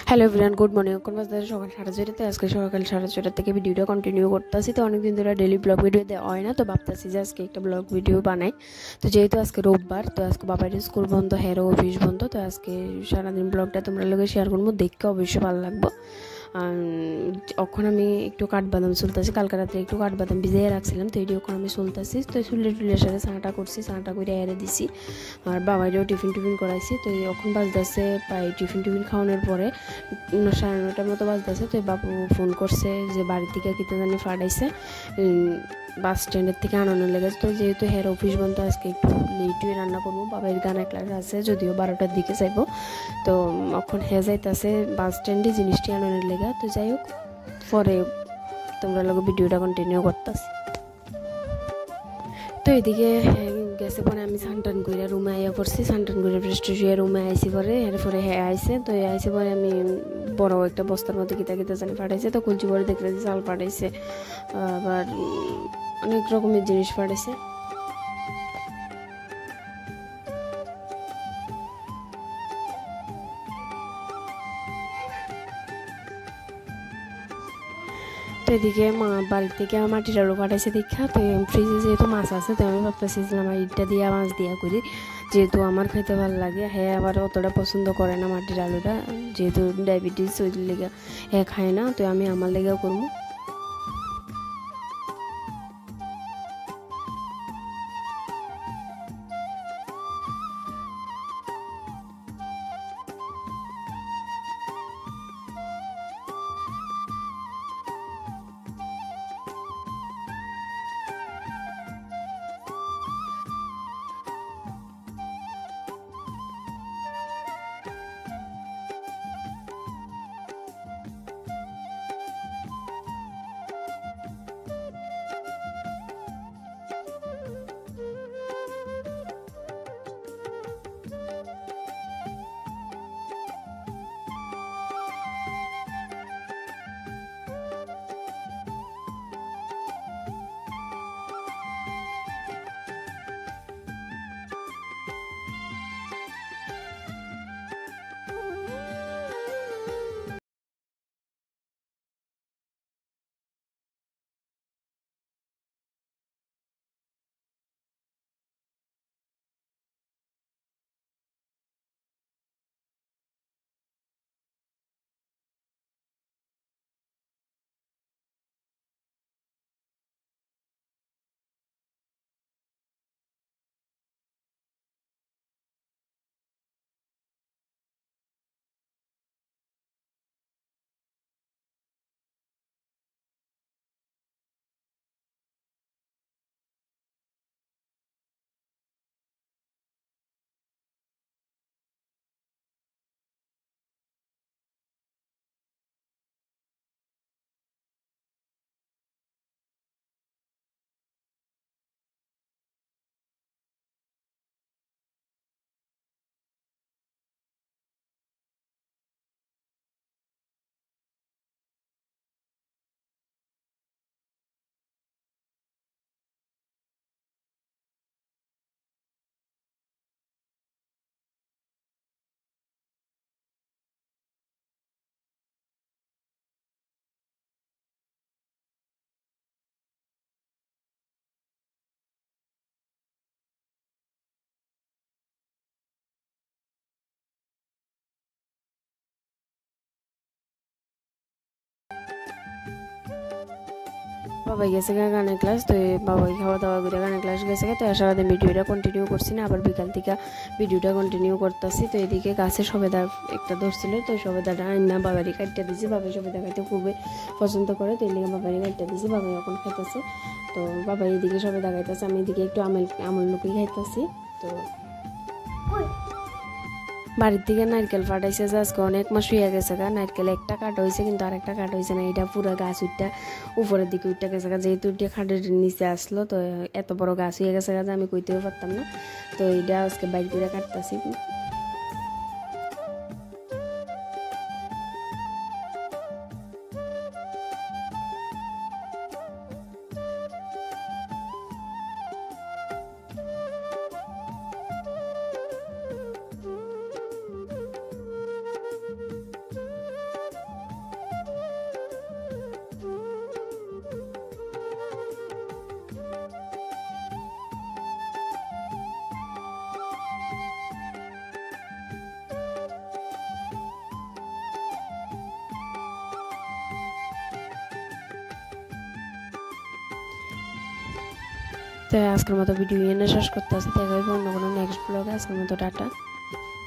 Hello everyone, good morning. এখন বাজে সকাল 4:30। আজকে সকাল 4:30 থেকে ভিডিওটা কন্টিনিউ করতেছি। তো অনেকদিন ধরে ডেলি ব্লগ ভিডিও দেওয়া হয় না, তো ভাবতেছি যে আজকে একটা ব্লগ ভিডিও বানাই। তো যেহেতু আজকে রোববার, তো আজকে বাবার স্কুল বন্ধ, হেরও অফিস বন্ধ, তো আজকে সারাদিন ব্লগটা তোমরা লোকে শেয়ার করবো, দেখতে অবশ্যই ভালো লাগবে। এখন আমি একটু কাঠবাদাম চলতেছি, কালকে রাতে একটু কাঠবাদাম ভিজিয়ে রাখছিলাম, তো এটি এখন আমি চলতেছি। তো চুলের সাথে চাটা করছি, চাটা করে এড়ে দিছি, আর বাবাইরেও টিফিন করাইছি। তো এখন বাজতেছে প্রায় টিফিন খাওয়ানোর পরে 9:30 মতো বাজতেছে। তো বাবু ফোন করছে যে বাড়ির থেকে কিতে জানি ফাটাইছে, বাস স্ট্যান্ডের থেকে আনানোর লেগেছে। তো যেহেতু হের অফিস বন্ধ, আজকে একটু লেটই রান্না করবো। বাবার গানের ক্লাস আছে, যদিও 12টার দিকে যাইব। তো এখন হে যাইতেছে বাস স্ট্যান্ডে জিনিসটি আনানোর লেগে। তো যাই হোক, পরে তোমরা লোক ভিডিওটা কন্টিনিউ করতেছি। তো এদিকে গেছে পরে আমি সানটান করে রুমে আইয়া পড়ছি, সানটান করে ফ্রেশ হয়ে রুমে আইসি পরে এরপরে হ্যাঁ আইসে। তো আইসে পরে আমি বড় একটা বস্তার মধ্যে কিতা জানি ফাটাইছে। তো কুলচি পরে দেখলে যে চাল ফাটাইছে, আবার অনেক রকমের জিনিস ফাটাইছে। তো এদিকে বাড়ির থেকে মাটির আলু পাঠাইছে দীক্ষা। তো ফ্রিজে যেহেতু মাছ আছে, তো আমি ভাবতেছি যে আমার ইটটা দিয়ে মাছ দিয়া করি, যেহেতু আমার খাইতে ভালো লাগে। হ্যাঁ, আবার অতটা পছন্দ করে না মাটির আলুটা, যেহেতু ডায়াবেটিস ওই লেগে হ্যাঁ খায় না। তো আমি আমার লেগেও করবো। বাবাই গেছে গানের ক্লাস। তো বাবাই খাওয়া দাওয়া করে গানের ক্লাস গেছে। তো সারাদিন ভিডিওটা কন্টিনিউ করছি না, আবার বিকাল থেকে ভিডিওটা কন্টিনিউ করতেছি। তো এদিকে গাছে সবেদা একটা ধরছিল, তো সবেদাটা আইনা বাবারই কাটতে দিয়েছি। বাবাই সবেদা খাইতে খুবই পছন্দ করে, তো এদিকে বাবারই কাটতে দিয়েছি। বাবাই এখন খাইতেছে। তো বাবাই এদিকে সবেদা খাইতেছে, আমি এদিকে একটু আমল লুকি খাইতেছি। তো বাড়ির থেকে নারকেল ফাটাইছে যে আজকে অনেক মাস হইয়া গেছে গা। নারকেল একটা কাট হয়েছে, কিন্তু আর একটা কাট হয়েছে না। এটা পুরো গাছ উঠটা উপরের দিকে উঠতে গেছে গা, যেহেতু উঠে খাটের নিচে আসলো। তো এত বড় গাছ হয়ে গেছে গা যে আমি কইতেও পারতাম না। তো এটা আজকে বাইর করে কাটতেছি। তো আজকের মতো ভিডিও এনে শেষ করতে আছে, দেখা হবে অন্য কোনো নেক্সট ব্লগে। আজকের মতো টাটা।